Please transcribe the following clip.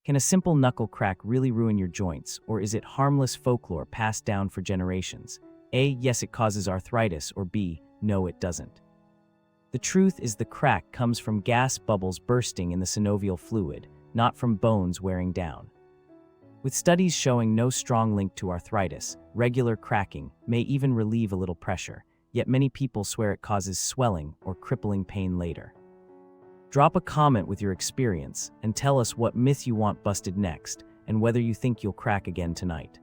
Can a simple knuckle crack really ruin your joints, or is it harmless folklore passed down for generations? A. Yes, it causes arthritis, or B. No, it doesn't. The truth is the crack comes from gas bubbles bursting in the synovial fluid, not from bones wearing down. With studies showing no strong link to arthritis, regular cracking may even relieve a little pressure, yet many people swear it causes swelling or crippling pain later. Drop a comment with your experience and tell us what myth you want busted next and whether you think you'll crack again tonight.